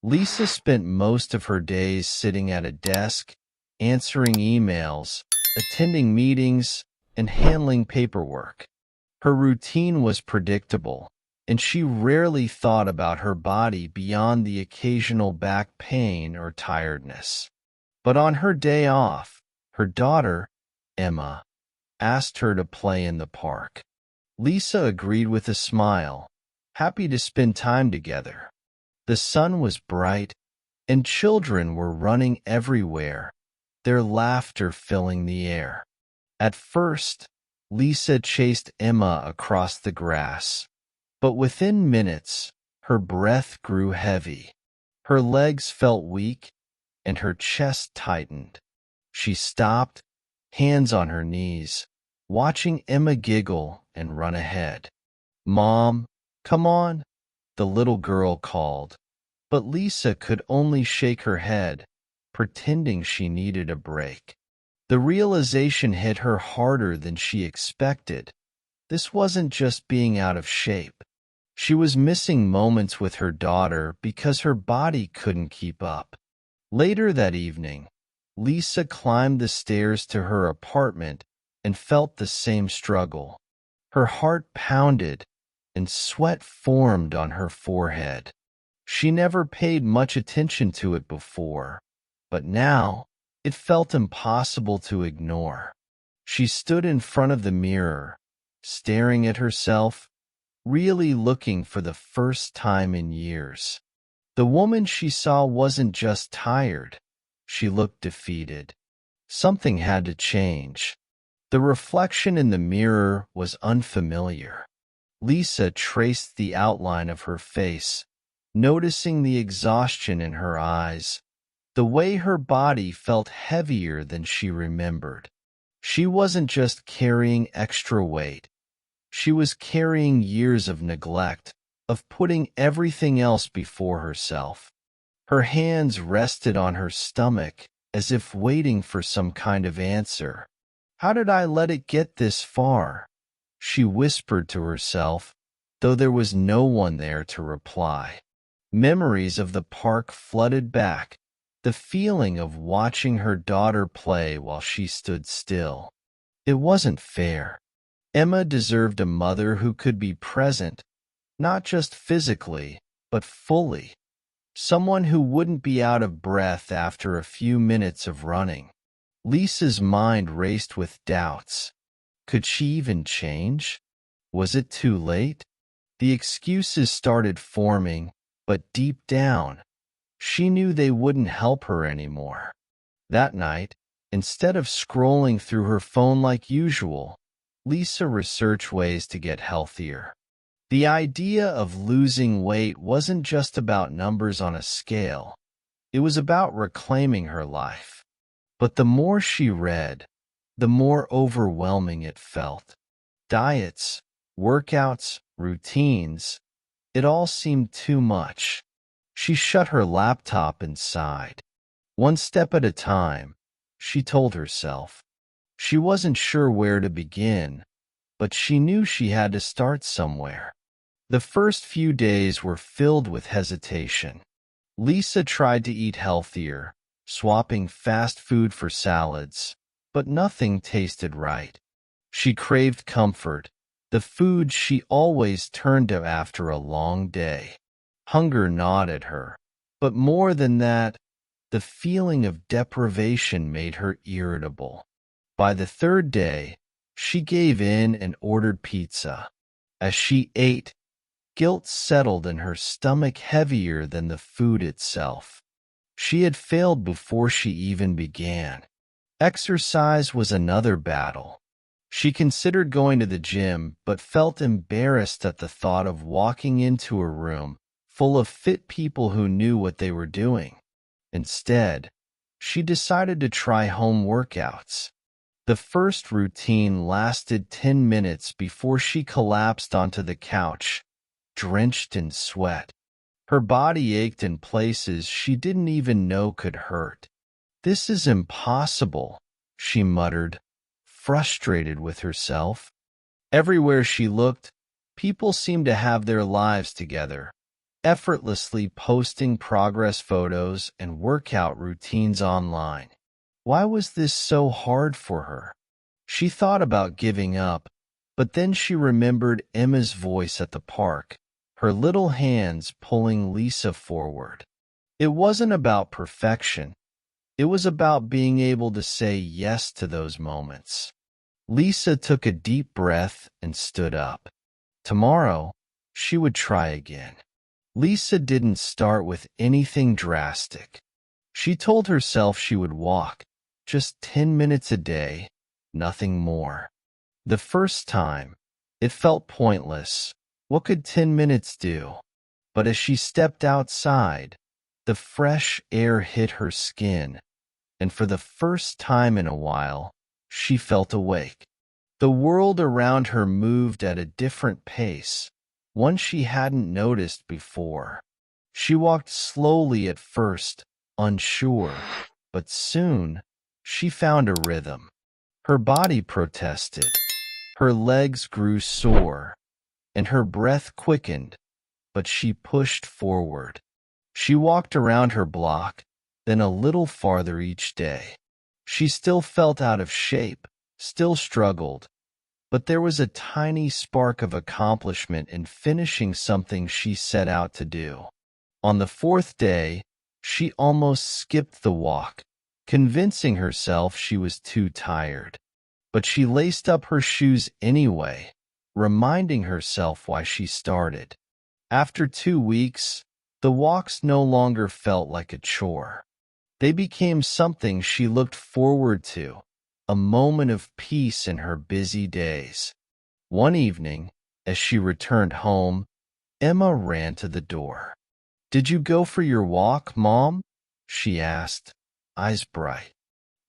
Lisa spent most of her days sitting at a desk, answering emails, attending meetings, and handling paperwork. Her routine was predictable, and she rarely thought about her body beyond the occasional back pain or tiredness. But on her day off, her daughter, Emma, asked her to play in the park. Lisa agreed with a smile, happy to spend time together. The sun was bright, and children were running everywhere, their laughter filling the air. At first, Lisa chased Emma across the grass, but within minutes, her breath grew heavy. Her legs felt weak, and her chest tightened. She stopped, hands on her knees, watching Emma giggle and run ahead. "Mom, come on," the little girl called, but Lisa could only shake her head, pretending she needed a break. The realization hit her harder than she expected. This wasn't just being out of shape. She was missing moments with her daughter because her body couldn't keep up. Later that evening, Lisa climbed the stairs to her apartment and felt the same struggle. Her heart pounded and sweat formed on her forehead. She never paid much attention to it before, but now it felt impossible to ignore. She stood in front of the mirror, staring at herself, really looking for the first time in years. The woman she saw wasn't just tired. She looked defeated. Something had to change. The reflection in the mirror was unfamiliar. Lisa traced the outline of her face, noticing the exhaustion in her eyes, the way her body felt heavier than she remembered. She wasn't just carrying extra weight. She was carrying years of neglect, of putting everything else before herself. Her hands rested on her stomach as if waiting for some kind of answer. "How did I let it get this far?" she whispered to herself, though there was no one there to reply. Memories of the park flooded back, the feeling of watching her daughter play while she stood still. It wasn't fair. Emma deserved a mother who could be present, not just physically, but fully. Someone who wouldn't be out of breath after a few minutes of running. Lisa's mind raced with doubts. Could she even change? Was it too late? The excuses started forming, but deep down, she knew they wouldn't help her anymore. That night, instead of scrolling through her phone like usual, Lisa researched ways to get healthier. The idea of losing weight wasn't just about numbers on a scale. It was about reclaiming her life. But the more she read, the more overwhelming it felt. Diets, workouts, routines, it all seemed too much. She shut her laptop and sighed. One step at a time, she told herself. She wasn't sure where to begin, but she knew she had to start somewhere. The first few days were filled with hesitation. Lisa tried to eat healthier, swapping fast food for salads, but nothing tasted right. She craved comfort, the food she always turned to after a long day. Hunger gnawed at her, but more than that, the feeling of deprivation made her irritable. By the third day, she gave in and ordered pizza. As she ate, guilt settled in her stomach heavier than the food itself. She had failed before she even began. Exercise was another battle. She considered going to the gym, but felt embarrassed at the thought of walking into a room full of fit people who knew what they were doing. Instead, she decided to try home workouts. The first routine lasted 10 minutes before she collapsed onto the couch, drenched in sweat. Her body ached in places she didn't even know could hurt. "This is impossible," she muttered, frustrated with herself. Everywhere she looked, people seemed to have their lives together. effortlessly posting progress photos and workout routines online. Why was this so hard for her? She thought about giving up, but then she remembered Emma's voice at the park, her little hands pulling Lisa forward. It wasn't about perfection. It was about being able to say yes to those moments. Lisa took a deep breath and stood up. Tomorrow, she would try again. Lisa didn't start with anything drastic. She told herself she would walk, just 10 minutes a day, nothing more. The first time, it felt pointless. What could 10 minutes do? But as she stepped outside, the fresh air hit her skin, and for the first time in a while, she felt awake. The world around her moved at a different pace, one she hadn't noticed before. She walked slowly at first, unsure, but soon she found a rhythm. Her body protested, her legs grew sore, and her breath quickened, but she pushed forward. She walked around her block, then a little farther each day. She still felt out of shape, still struggled, but there was a tiny spark of accomplishment in finishing something she set out to do. On the fourth day, she almost skipped the walk, convincing herself she was too tired. But she laced up her shoes anyway, reminding herself why she started. After 2 weeks, the walks no longer felt like a chore. They became something she looked forward to, a moment of peace in her busy days. One evening, as she returned home, Emma ran to the door. "Did you go for your walk, Mom?" she asked, eyes bright.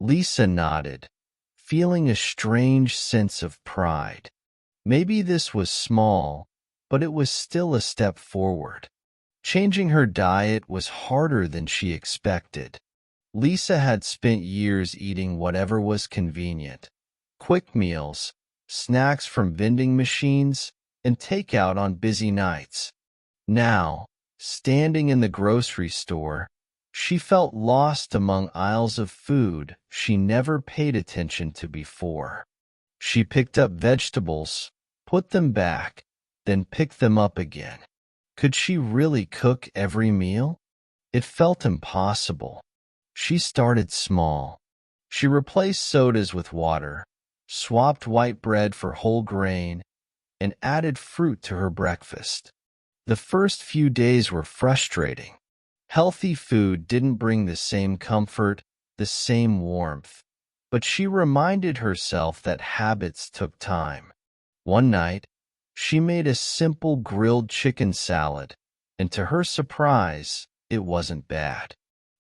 Lisa nodded, feeling a strange sense of pride. Maybe this was small, but it was still a step forward. Changing her diet was harder than she expected. Lisa had spent years eating whatever was convenient. Quick meals, snacks from vending machines, and takeout on busy nights. Now, standing in the grocery store, she felt lost among aisles of food she never paid attention to before. She picked up vegetables, put them back, then picked them up again. Could she really cook every meal? It felt impossible. She started small. She replaced sodas with water, swapped white bread for whole grain, and added fruit to her breakfast. The first few days were frustrating. Healthy food didn't bring the same comfort, the same warmth, but she reminded herself that habits took time. One night, she made a simple grilled chicken salad, and to her surprise, it wasn't bad.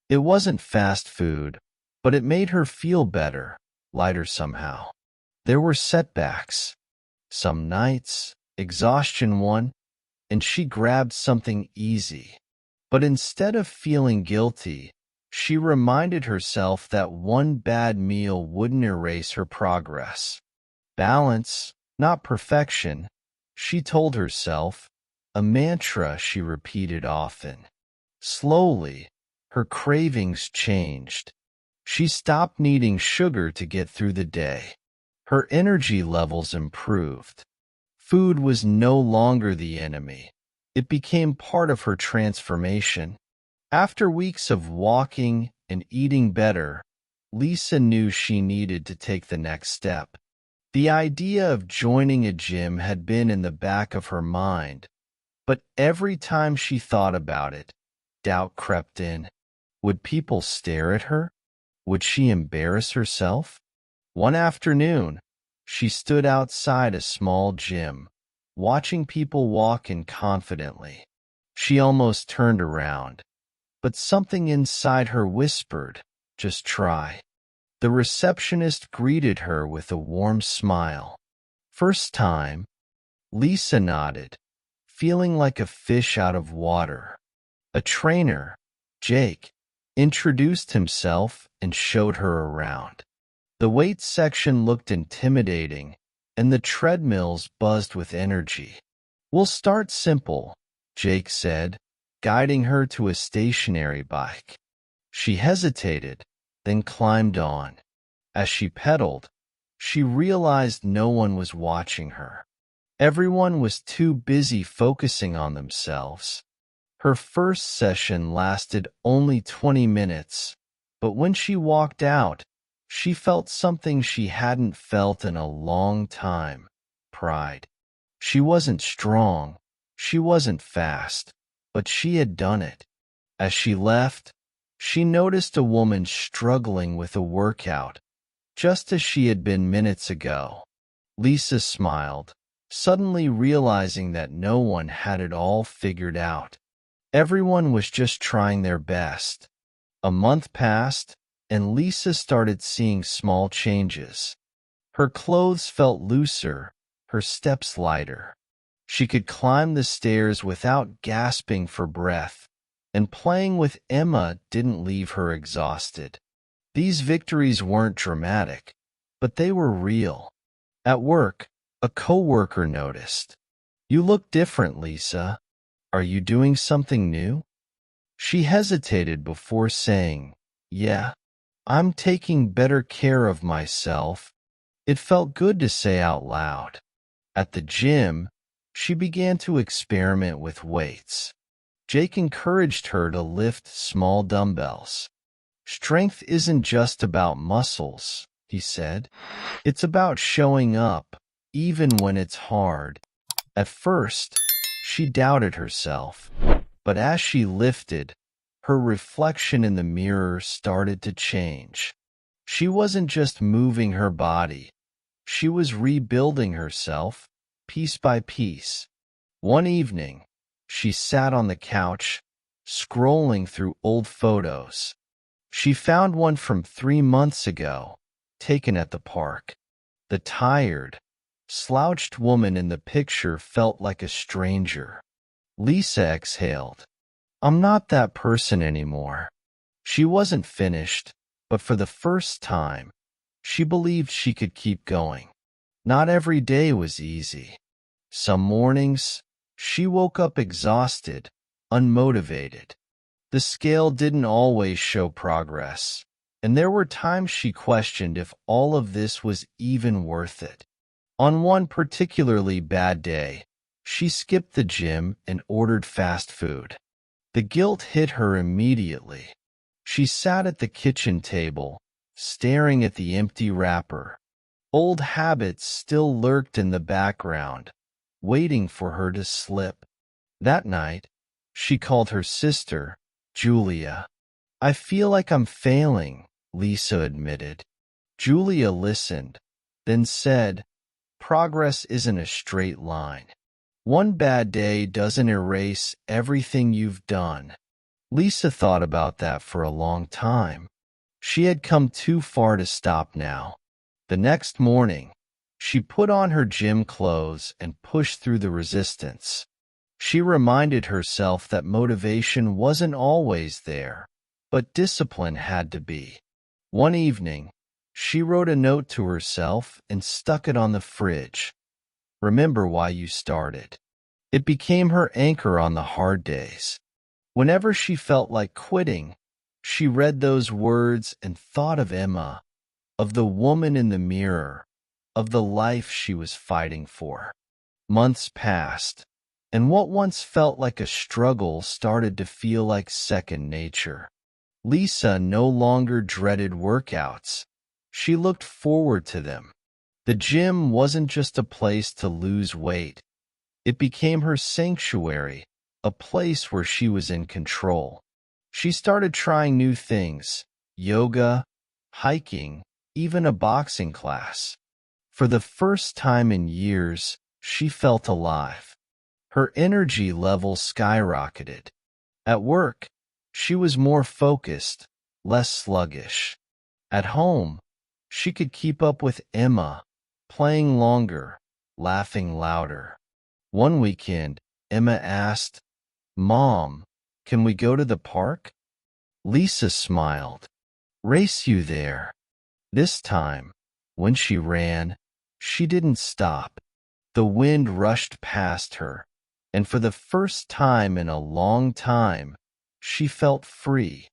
It wasn't fast food, but it made her feel better, lighter somehow. There were setbacks. Some nights, exhaustion won, and she grabbed something easy. But instead of feeling guilty, she reminded herself that one bad meal wouldn't erase her progress. Balance, not perfection, she told herself, a mantra she repeated often. Slowly, her cravings changed. She stopped needing sugar to get through the day. Her energy levels improved. Food was no longer the enemy. It became part of her transformation. After weeks of walking and eating better, Lisa knew she needed to take the next step. The idea of joining a gym had been in the back of her mind, but every time she thought about it, doubt crept in. Would people stare at her? Would she embarrass herself? One afternoon, she stood outside a small gym, watching people walk in confidently. She almost turned around, but something inside her whispered, "Just try." The receptionist greeted her with a warm smile. First time, Lisa nodded, feeling like a fish out of water. A trainer, Jake, introduced himself and showed her around. The weights section looked intimidating, and the treadmills buzzed with energy. "We'll start simple," Jake said, guiding her to a stationary bike. She hesitated, then climbed on. As she pedaled, she realized no one was watching her. Everyone was too busy focusing on themselves. Her first session lasted only 20 minutes, but when she walked out, she felt something she hadn't felt in a long time: pride. She wasn't strong, she wasn't fast, but she had done it. As she left, she noticed a woman struggling with a workout, just as she had been minutes ago. Lisa smiled, suddenly realizing that no one had it all figured out. Everyone was just trying their best. A month passed, and Lisa started seeing small changes. Her clothes felt looser, her steps lighter. She could climb the stairs without gasping for breath, and playing with Emma didn't leave her exhausted. These victories weren't dramatic, but they were real. At work, a coworker noticed. "You look different, Lisa. Are you doing something new?" She hesitated before saying, "Yeah, I'm taking better care of myself." It felt good to say out loud. At the gym, she began to experiment with weights. Jake encouraged her to lift small dumbbells. "Strength isn't just about muscles," he said. "It's about showing up, even when it's hard." At first, she doubted herself, but as she lifted, her reflection in the mirror started to change. She wasn't just moving her body, she was rebuilding herself, piece by piece. One evening, she sat on the couch, scrolling through old photos. She found one from 3 months ago, taken at the park. The tired, slouched woman in the picture felt like a stranger. Lisa exhaled. "I'm not that person anymore." She wasn't finished, but for the first time, she believed she could keep going. Not every day was easy. Some mornings, she woke up exhausted, unmotivated. The scale didn't always show progress, and there were times she questioned if all of this was even worth it. On one particularly bad day, she skipped the gym and ordered fast food. The guilt hit her immediately. She sat at the kitchen table, staring at the empty wrapper. Old habits still lurked in the background, waiting for her to slip. That night, she called her sister, Julia. "I feel like I'm failing," Lisa admitted. Julia listened, then said, "Progress isn't a straight line. One bad day doesn't erase everything you've done." Lisa thought about that for a long time. She had come too far to stop now. The next morning, she put on her gym clothes and pushed through the resistance. She reminded herself that motivation wasn't always there, but discipline had to be. One evening, she wrote a note to herself and stuck it on the fridge. "Remember why you started." It became her anchor on the hard days. Whenever she felt like quitting, she read those words and thought of Emma, of the woman in the mirror, of the life she was fighting for. Months passed, and what once felt like a struggle started to feel like second nature. Lisa no longer dreaded workouts. She looked forward to them. The gym wasn't just a place to lose weight. It became her sanctuary, a place where she was in control. She started trying new things: yoga, hiking, even a boxing class. For the first time in years, she felt alive. Her energy level skyrocketed. At work, she was more focused, less sluggish. At home, she could keep up with Emma, playing longer, laughing louder. One weekend, Emma asked, "Mom, can we go to the park?" Lisa smiled. "Race you there." This time, when she ran, she didn't stop. The wind rushed past her, and for the first time in a long time, she felt free.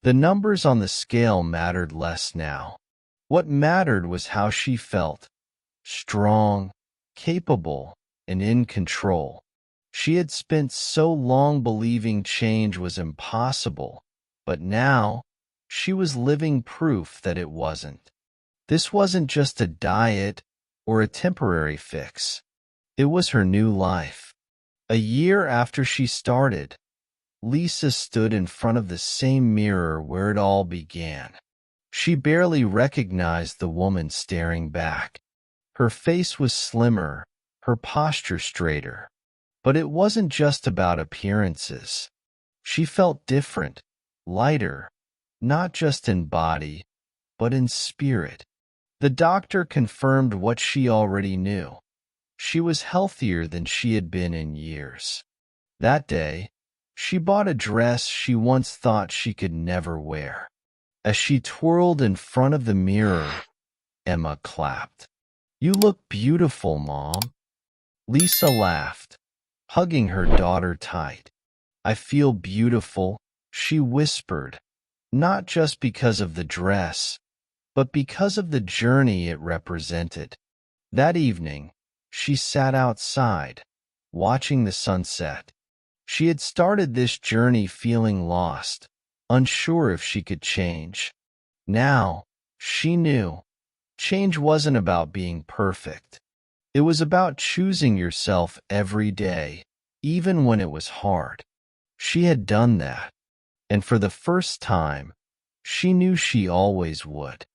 The numbers on the scale mattered less now. What mattered was how she felt: strong, capable, and in control. She had spent so long believing change was impossible, but now she was living proof that it wasn't. This wasn't just a diet or a temporary fix. It was her new life. A year after she started, Lisa stood in front of the same mirror where it all began. She barely recognized the woman staring back. Her face was slimmer, her posture straighter. But it wasn't just about appearances. She felt different, lighter, not just in body, but in spirit. The doctor confirmed what she already knew. She was healthier than she had been in years. That day, she bought a dress she once thought she could never wear. As she twirled in front of the mirror, Emma clapped. "You look beautiful, Mom." Lisa laughed, hugging her daughter tight. "I feel beautiful," she whispered, "not just because of the dress, but because of the journey it represented." That evening, she sat outside, watching the sunset. She had started this journey feeling lost, unsure if she could change. Now, she knew, change wasn't about being perfect. It was about choosing yourself every day, even when it was hard. She had done that, and for the first time, she knew she always would.